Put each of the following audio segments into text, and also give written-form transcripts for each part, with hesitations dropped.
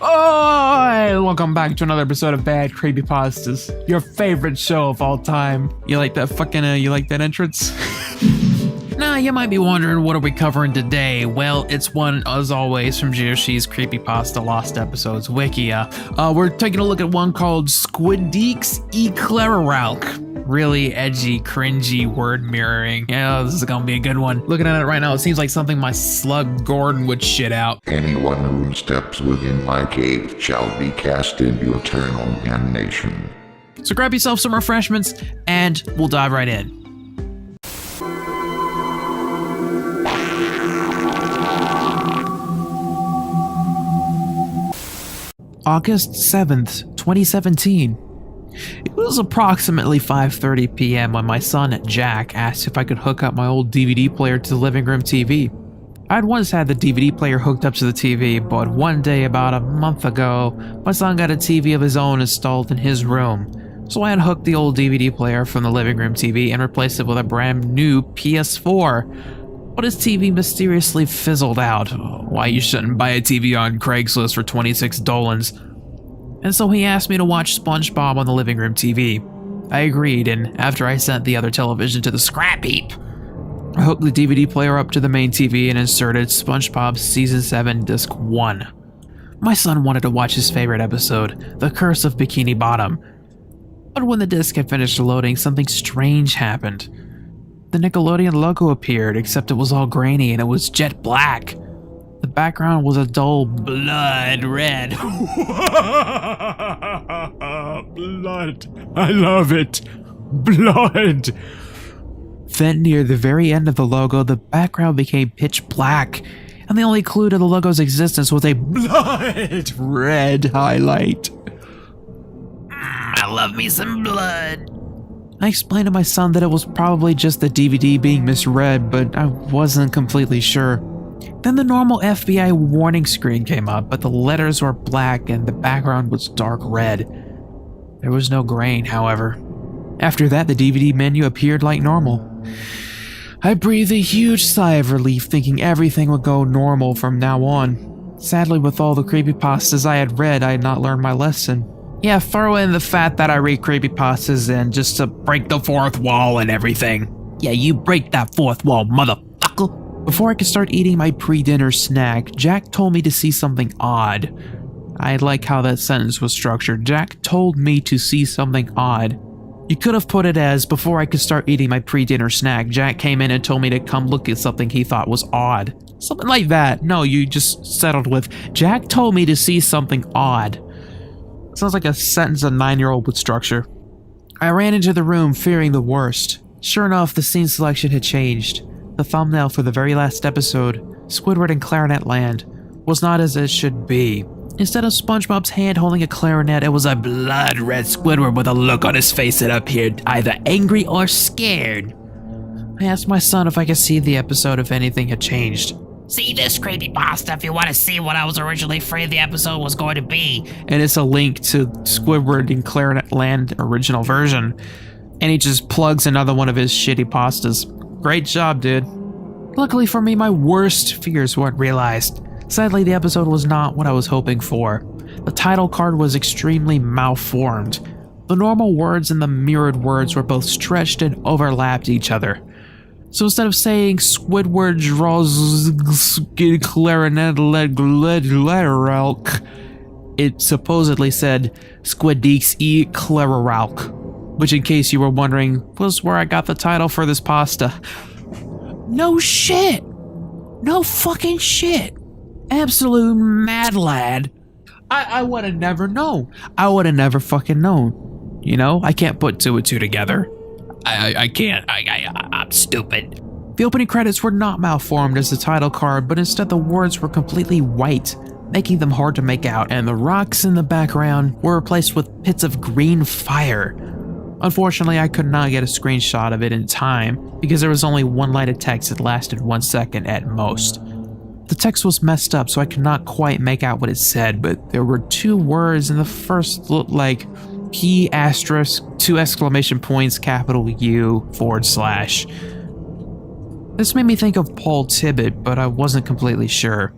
Oh, welcome back to another episode of Bad Creepypastas, your favorite show of all time. You like that you like that entrance? Now, you might be wondering, what are we covering today? Well, it's one, as always, from Joshi's Creepypasta Lost Episodes Wiki. We're taking a look at one called Squidward's Clarinet. Really edgy, cringy word mirroring. Yeah, this is gonna be a good one. Looking at it right now, it seems like something my slug Gordon would shit out. Anyone who steps within my cave shall be cast into eternal damnation. So grab yourself some refreshments, and we'll dive right in. August 7th, 2017. It was approximately 5:30 p.m. when my son, Jack, asked if I could hook up my old DVD player to the living room TV. I'd once had the DVD player hooked up to the TV, but one day about a month ago, my son got a TV of his own installed in his room. So I unhooked the old DVD player from the living room TV and replaced it with a brand new PS4. But his TV mysteriously fizzled out. Why you shouldn't buy a TV on Craigslist for 26 dolans. And so he asked me to watch SpongeBob on the living room TV. I agreed, and after I sent the other television to the scrap heap, I hooked the DVD player up to the main TV and inserted SpongeBob Season 7 Disc 1. My son wanted to watch his favorite episode, The Curse of Bikini Bottom. But when the disc had finished loading, something strange happened. The Nickelodeon logo appeared, except it was all grainy and it was jet black. The background was a dull blood red. Blood. I love it. Blood. Then near the very end of the logo, the background became pitch black, and the only clue to the logo's existence was a blood red highlight. I love me some blood. I explained to my son that it was probably just the DVD being misread, but I wasn't completely sure. Then the normal FBI warning screen came up, but the letters were black and the background was dark red. There was no grain, however. After that, the DVD menu appeared like normal. I breathed a huge sigh of relief, thinking everything would go normal from now on. Sadly, with all the creepypastas I had read, I had not learned my lesson. Yeah, throw in the fact that I read creepypastas and just to break the fourth wall and everything. Yeah, you break that fourth wall, motherfucker. Before I could start eating my pre-dinner snack, Jack told me to see something odd. I like how that sentence was structured. Jack told me to see something odd. You could have put it as, before I could start eating my pre-dinner snack, Jack came in and told me to come look at something he thought was odd. Something like that. No, you just settled with, Jack told me to see something odd. Sounds like a sentence a 9-year-old would structure. I ran into the room fearing the worst. Sure enough, the scene selection had changed. The thumbnail for the very last episode, Squidward in Clarinet Land, was not as it should be. Instead of SpongeBob's hand holding a clarinet, it was a blood-red Squidward with a look on his face that appeared either angry or scared. I asked my son if I could see the episode if anything had changed. See this creepypasta if you want to see what I was originally afraid the episode was going to be. And it's a link to Squidward in Clarinet Land original version. And he just plugs another one of his shitty pastas. Great job, dude. Luckily for me, my worst fears weren't realized. Sadly, the episode was not what I was hoping for. The title card was extremely malformed. The normal words and the mirrored words were both stretched and overlapped each other. So instead of saying Squidward draws clarinet it supposedly said Squidward's Clarinet, which, in case you were wondering, was where I got the title for this pasta. No shit. No fucking shit. Absolute mad lad. I would have never known. I would have never fucking known. You know, I can't put two and two together. I can't. I'm stupid. The opening credits were not malformed as the title card, but instead the words were completely white, making them hard to make out, and the rocks in the background were replaced with pits of green fire. Unfortunately, I could not get a screenshot of it in time because there was only one line of text that lasted 1 second at most. The text was messed up, so I could not quite make out what it said, but there were 2 words, and the first looked like P***, 2 exclamation points, capital U, /. This made me think of Paul Tibbet, but I wasn't completely sure.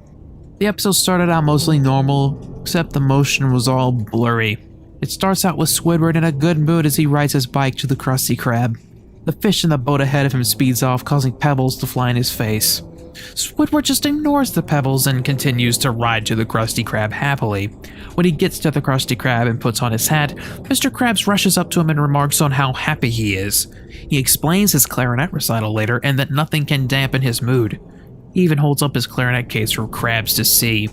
The episode started out mostly normal. except the motion was all blurry. It starts out with Squidward in a good mood as he rides his bike to the Krusty Krab. The fish in the boat ahead of him speeds off, causing pebbles to fly in his face. Squidward just ignores the pebbles and continues to ride to the Krusty Krab happily. When he gets to the Krusty Krab and puts on his hat, Mr. Krabs rushes up to him and remarks on how happy he is. He explains his clarinet recital later and that nothing can dampen his mood. He even holds up his clarinet case for Krabs to see.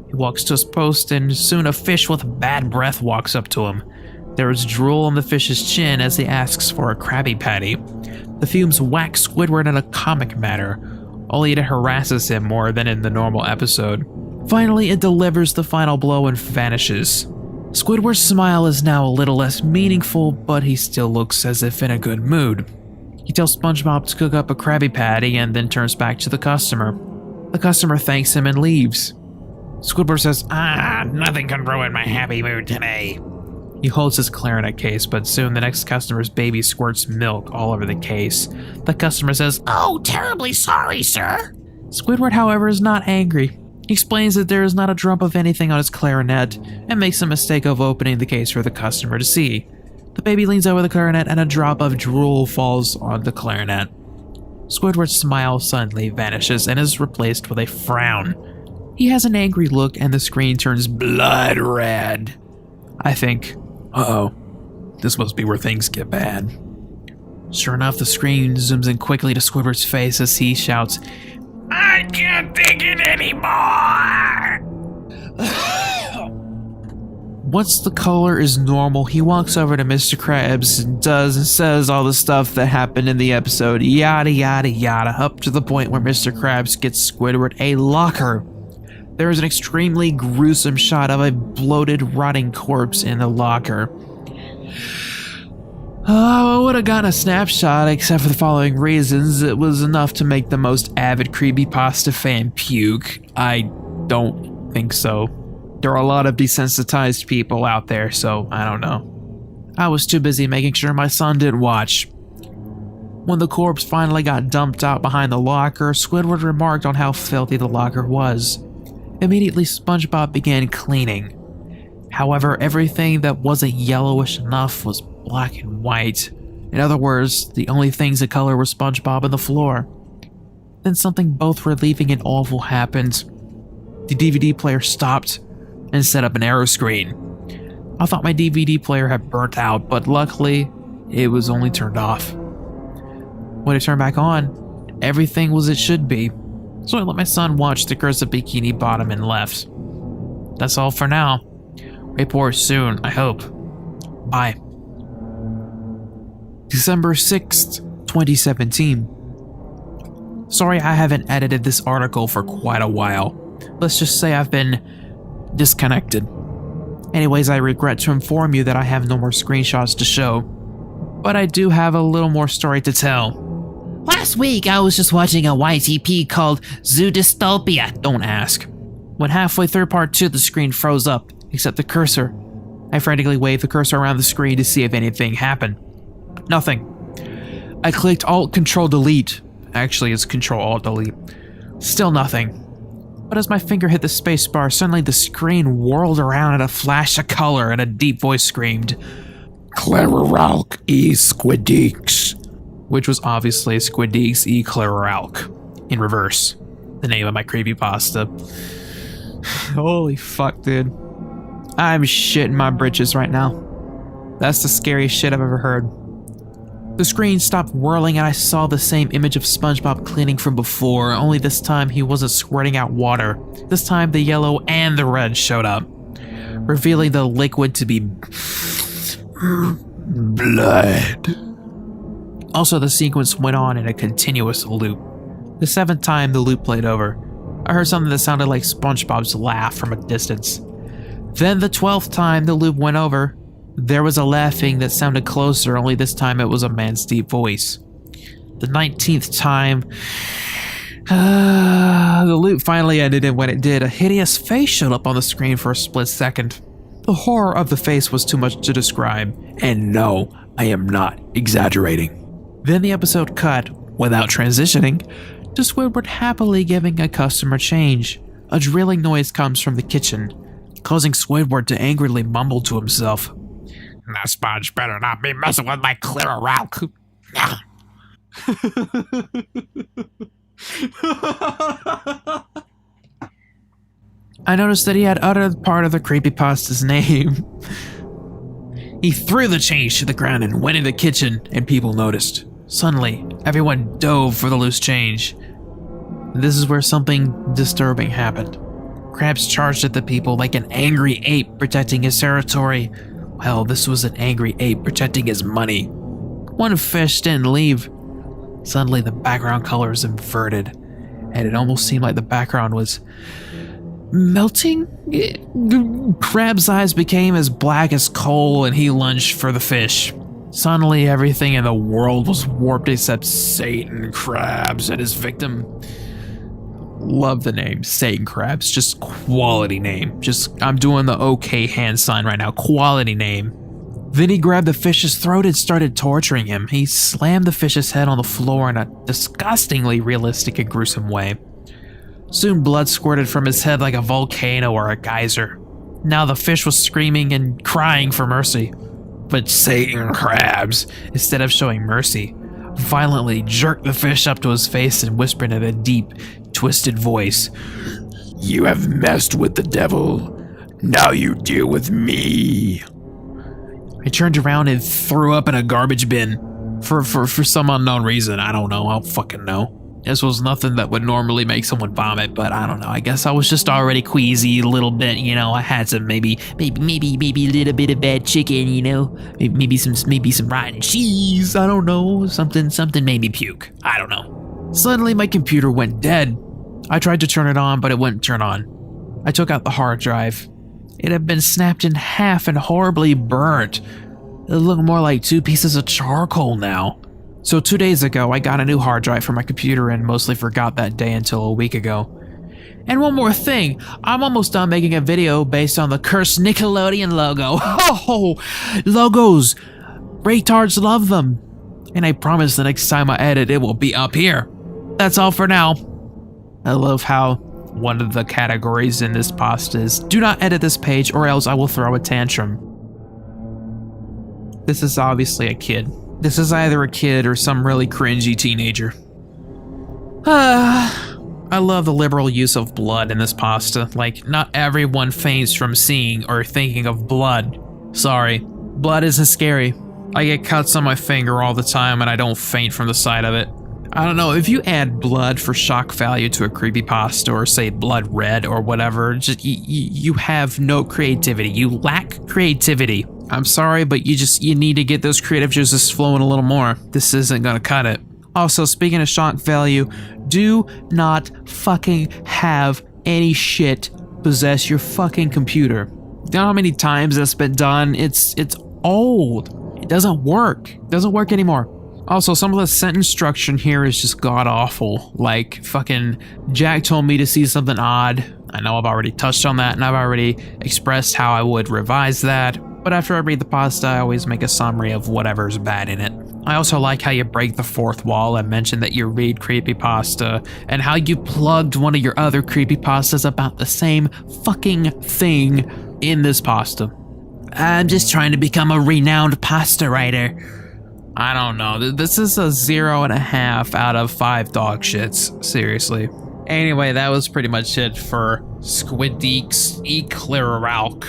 He walks to his post and soon a fish with bad breath walks up to him. There is drool on the fish's chin as he asks for a Krabby Patty. The fumes whack Squidward in a comic manner, only it harasses him more than in the normal episode. Finally, it delivers the final blow and vanishes. Squidward's smile is now a little less meaningful, but he still looks as if in a good mood. He tells SpongeBob to cook up a Krabby Patty and then turns back to the customer. The customer thanks him and leaves. Squidward says, Nothing can ruin my happy mood today. He holds his clarinet case, but soon the next customer's baby squirts milk all over the case. The customer says, Oh, terribly sorry, sir. Squidward, however, is not angry. He explains that there is not a drop of anything on his clarinet and makes the mistake of opening the case for the customer to see. The baby leans over the clarinet and a drop of drool falls on the clarinet. Squidward's smile suddenly vanishes and is replaced with a frown. He has an angry look and the screen turns blood red. I think, uh-oh, this must be where things get bad. Sure enough, the screen zooms in quickly to Squidward's face as he shouts, I can't take it anymore. Once the color is normal, he walks over to Mr. Krabs and says all the stuff that happened in the episode, yada yada yada, up to the point where Mr. Krabs gets Squidward a locker. There is an extremely gruesome shot of a bloated, rotting corpse in the locker. Oh, I would have gotten a snapshot except for the following reasons. It was enough to make the most avid Creepypasta fan puke. I don't think so. There are a lot of desensitized people out there, so I don't know. I was too busy making sure my son didn't watch. When the corpse finally got dumped out behind the locker, Squidward remarked on how filthy the locker was. Immediately, SpongeBob began cleaning. However, everything that wasn't yellowish enough was black and white. In other words, the only things of color were SpongeBob and the floor. Then something both relieving and awful happened. The DVD player stopped and set up an error screen. I thought my DVD player had burnt out, but luckily, it was only turned off. When it turned back on, everything was as it should be. So I let my son watch the Girls of Bikini Bottom and left. That's all for now. Report soon, I hope. Bye. December 6th, 2017. Sorry I haven't edited this article for quite a while. Let's just say I've been disconnected. Anyways, I regret to inform you that I have no more screenshots to show. But I do have a little more story to tell. Last week, I was just watching a YTP called Zoo Dystopia. Don't ask. When halfway through part 2, the screen froze up, except the cursor. I frantically waved the cursor around the screen to see if anything happened. Nothing. I clicked Alt-Control-Delete. Actually, it's Control-Alt-Delete. Still nothing. But as my finger hit the spacebar, suddenly the screen whirled around in a flash of color and a deep voice screamed, Clariralk e Squiddeeks, which was obviously Squiddeeks e Clariralk, in reverse, the name of my creepypasta. Holy fuck, dude. I'm shitting my britches right now. That's the scariest shit I've ever heard. The screen stopped whirling and I saw the same image of SpongeBob cleaning from before, only this time he wasn't squirting out water. This time the yellow and the red showed up, revealing the liquid to be blood. Also, the sequence went on in a continuous loop. The 7th time the loop played over, I heard something that sounded like SpongeBob's laugh from a distance. Then the 12th time the loop went over, there was a laughing that sounded closer, only this time it was a man's deep voice. The 19th time, the loop finally ended, and when it did, a hideous face showed up on the screen for a split second. The horror of the face was too much to describe, and no, I am not exaggerating. Then the episode cut, without transitioning, to Squidward happily giving a customer change. A drilling noise comes from the kitchen. causing Squidward to angrily mumble to himself. That sponge better not be messing with my clear route. I noticed that he had uttered part of the creepypasta's name. He threw the change to the ground and went in the kitchen, and people noticed. Suddenly, everyone dove for the loose change. This is where something disturbing happened. Krabs charged at the people like an angry ape protecting his territory. Well, this was an angry ape protecting his money. One fish didn't leave. Suddenly, the background color was inverted, and it almost seemed like the background was melting? Crab's eyes became as black as coal, and he lunged for the fish. Suddenly, everything in the world was warped except Satan Krabs and his victim. Love the name, Satan Krabs. Just quality name. I'm doing the okay hand sign right now. Quality name. Then he grabbed the fish's throat and started torturing him. He slammed the fish's head on the floor in a disgustingly realistic and gruesome way. Soon blood squirted from his head like a volcano or a geyser. Now the fish was screaming and crying for mercy. But Satan Krabs, instead of showing mercy, violently jerked the fish up to his face and whispered in a deep, twisted voice, "You have messed with the devil. Now you deal with me." I turned around and threw up in a garbage bin. For some unknown reason. I don't know. I don't fucking know. This was nothing that would normally make someone vomit, but I don't know. I guess I was just already queasy a little bit, you know. I had some maybe a little bit of bad chicken, you know. Maybe some rotten cheese. I don't know. Something made me puke. I don't know. Suddenly my computer went dead. I tried to turn it on, but it wouldn't turn on. I took out the hard drive. It had been snapped in half and horribly burnt. It looked more like 2 pieces of charcoal now. So 2 days ago, I got a new hard drive for my computer and mostly forgot that day until a week ago. And one more thing, I'm almost done making a video based on the cursed Nickelodeon logo. Oh, logos! Retards love them. And I promise the next time I edit, it will be up here. That's all for now. I love how one of the categories in this pasta is, do not edit this page or else I will throw a tantrum. This is obviously a kid. This is either a kid or some really cringy teenager. I love the liberal use of blood in this pasta. Like, not everyone faints from seeing or thinking of blood. Sorry, blood isn't scary. I get cuts on my finger all the time and I don't faint from the sight of it. I don't know, if you add blood for shock value to a creepypasta or say blood red or whatever, just you have no creativity. You lack creativity. I'm sorry, but you need to get those creative juices flowing a little more. This isn't gonna cut it. Also, speaking of shock value, do not fucking have any shit possess your fucking computer. You know how many times that's been done? It's old. It doesn't work. It doesn't work anymore. Also, some of the sentence structure here is just god-awful. Like, fucking Jack told me to see something odd. I know I've already touched on that and I've already expressed how I would revise that. But after I read the pasta, I always make a summary of whatever's bad in it. I also like how you break the fourth wall and mention that you read creepypasta, and how you plugged one of your other creepypastas about the same fucking thing in this pasta. I'm just trying to become a renowned pasta writer. I don't know, this is a 0.5 out of 5 dog shits, seriously. Anyway, that was pretty much it for Squiddeek's Eclairalk.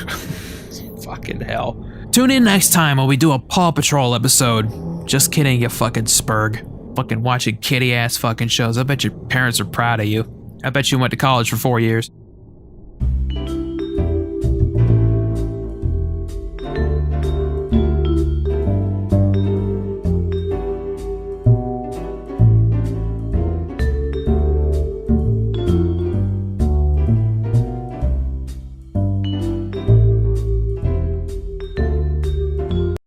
Fucking hell. Tune in next time when we do a Paw Patrol episode. Just kidding, you fucking spurg. Fucking watching kitty ass fucking shows. I bet your parents are proud of you. I bet you went to college for 4 years.